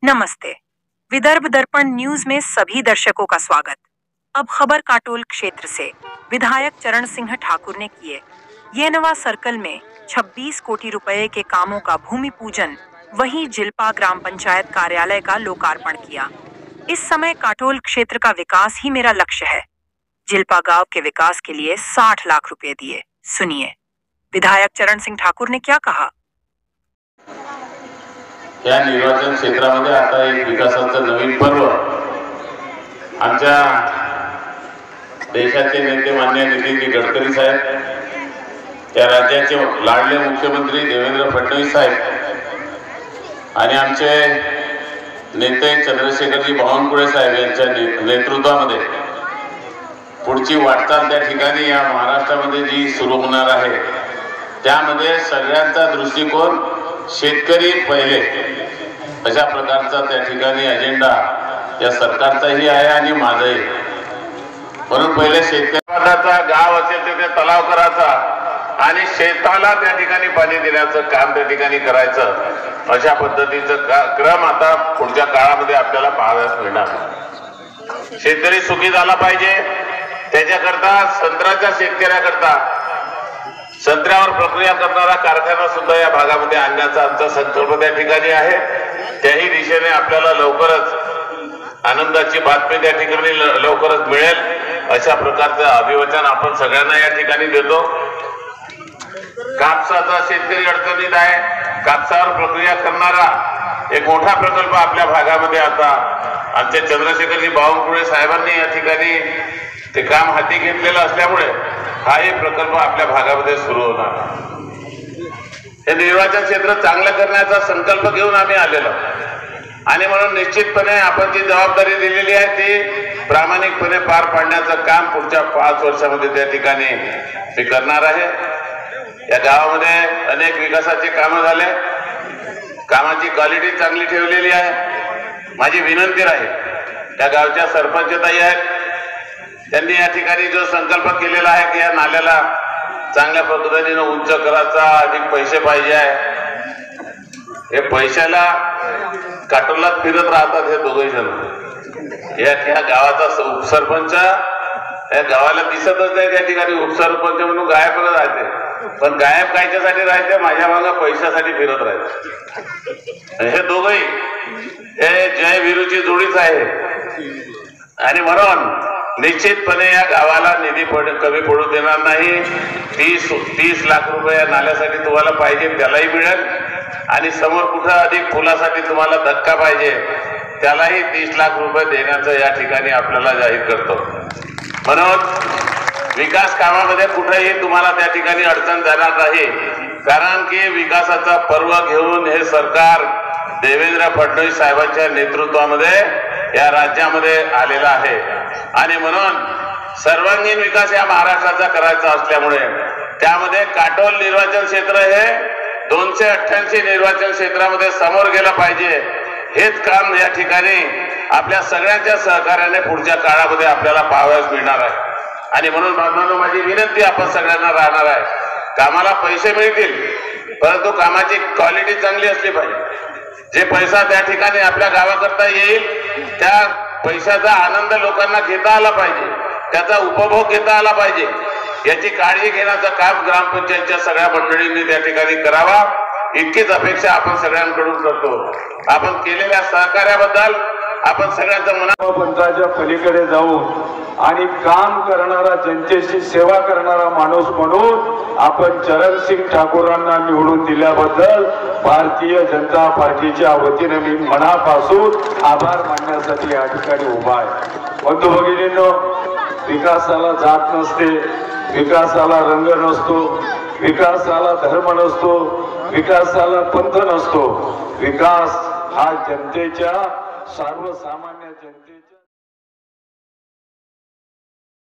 नमस्ते। विदर्भ दर्पण news में सभी दर्शकों का स्वागत। अब खबर काटोल क्षेत्र से विधायक चरण सिंह ठाकुर ने किए ये नवा सर्कल में 26 कोटी रुपए के कामों का भूमि पूजन, वहीं जिलपा ग्राम पंचायत कार्यालय का लोकार्पण किया। इस समय काटोल क्षेत्र का विकास ही मेरा लक्ष्य है। जिलपा गांव के विकास के लिए 60 लाख रुपए दिए। सुनिए विधायक चरण सिंह ठाकुर ने क्या कहा। या निर्वाचन क्षेत्रामध्ये आता एक विकासाचं नवीन पर्व आमच्या देशाचे नेते माननीय नितीनजी गडकरी साहेब, या राज्याचे लाडले मुख्यमंत्री देवेंद्र फडणवीस साहेब आणि आमचे नेते चंद्रशेखरजी बावनकुळे साहेब यांच्या नेतृत्वामध्ये पुढची वाटचाल त्या ठिकाणी या महाराष्ट्रामध्ये जी सुरू होणार आहे त्यामध्ये सगळ्यांचा दृष्टिकोन शेतकरी पहिले अशा प्रकारचा त्या ठिकाणी अजेंडा या सरकारचाही आहे आणि माझाही। म्हणून पहिले शेतकऱ्याचा गाव असेल तिथे तलाव करायचा आणि शेताला त्या ठिकाणी पाणी देण्याचं काम त्या ठिकाणी करायचं, अशा पद्धतीचं क्रम आता पुढच्या काळामध्ये आपल्याला पाहावयास मिळणार। शेतकरी सुखी झाला पाहिजे, त्याच्याकरता संत्र्याच्या शेतकऱ्याकरता संत्र्यावर प्रक्रिया करणारा कारखाना सुद्धा या भागामध्ये आणण्याचा आमचा संकल्प त्या ठिकाणी आहे। त्याही दिशेने आपल्याला लवकरच आनंदाची बातमी त्या ठिकाणी लवकरच मिळेल, अशा प्रकारचं अभिवचन आपण सगळ्यांना या ठिकाणी देतो। कापसाचा शेतकरी अडचणीत आहे, कापसावर प्रक्रिया करणारा एक मोठा प्रकल्प आपल्या भागामध्ये आता आमचे चंद्रशेखरजी बावनकुळे साहेबांनी या ठिकाणी ते काम हाती घेतलेलं असल्यामुळे हा एक प्रकल्प आपल्या भागामध्ये सुरू होणार। हे निर्वाचन क्षेत्र चांगलं करण्याचा संकल्प घेऊन आम्ही आलेलो आणि म्हणून निश्चितपणे आपण जी जबाबदारी दिलेली आहे ती प्रामाणिकपणे पार पाडण्याचं काम पुढच्या 5 वर्षामध्ये त्या ठिकाणी मी करणार आहे। या गावामध्ये अनेक विकासाचे कामं झाले, कामाची क्वालिटी चांगली ठेवलेली आहे। माझी विनंती राहील, त्या गावच्या सरपंचताई आहेत, त्यांनी या ठिकाणी जो संकल्प केलेला आहे की या नाल्याला चांगल्या पद्धतीने उंच करायचा, अधिक पैसे पाहिजे आहे, हे पैशाला काटोलात फिरत राहतात हे दोघे जण। या गावाचा उपसरपंच या गावाला दिसतच नाही, त्या ठिकाणी उपसरपंच म्हणून गायबच राहते, पण गायब कायच्यासाठी राहते, माझ्या मागे पैशासाठी फिरत राहते। हे दोघेही हे जय वीरूची जोडीच आहे आणि म्हणून निश्चितपणे या गावाला निधी कमी पडू देणार नाही। 30 लाख रुपये या नाल्यासाठी तुम्हाला पाहिजे त्यालाही मिळेल आणि समोर कुठं अधिक फुलासाठी तुम्हाला धक्का पाहिजे त्यालाही 30 लाख रुपये देण्याचं या ठिकाणी आपल्याला जाहीर करतो। म्हणून विकास कामामध्ये कुठेही तुम्हाला त्या ठिकाणी अडचण जाणार नाही, कारण की विकासाचा पर्व घेऊन हे सरकार देवेंद्र फडणवीस साहेबांच्या नेतृत्वामध्ये या राज्यामध्ये आलेला आहे आणि म्हणून सर्वांगीण विकास या महाराष्ट्राचा करायचा असल्यामुळे त्यामध्ये काटोल निर्वाचन क्षेत्र हे 288 निर्वाचन क्षेत्रामध्ये समोर गेलं पाहिजे। हेच काम या ठिकाणी आपल्या सगळ्यांच्या सहकार्याने पुढच्या काळामध्ये आपल्याला पाहावयास मिळणार आहे आणि म्हणून बांधवांनो माझी विनंती आपण सगळ्यांना राहणार आहे, कामाला पैसे मिळतील परंतु कामाची क्वालिटी चांगली असली पाहिजे। जे पैसा त्या ठिकाणी आपल्या गावाकरता येईल त्या पैशाचा आनंद लोकांना घेता आला पाहिजे, त्याचा उपभोग घेता आला पाहिजे, याची काळजी घेण्याचं काम ग्रामपंचायतच्या सगळ्या मंडळींनी त्या ठिकाणी करावा, इतकीच अपेक्षा आपण सगळ्यांकडून करतो। आपण केलेल्या सहकार्याबद्दल आपण सगळ्यांचं मनाच्या पलीकडे जाऊन आणि काम करणारा, जनतेची सेवा करणारा माणूस म्हणून आपण चरण सिंग ठाकूरांना निवडून दिल्याबद्दल भारतीय जनता पार्टीच्या वतीने मी मनापासून आभार मानण्यासाठी या ठिकाणी उभा आहे। बंधू भगिनींनो, विकासाला जात नसते, विकासाला रंग नसतो, विकासाला धर्म नसतो, विकासाला पंथ नसतो, विकास हा जनतेच्या सर्वसामान्य जनते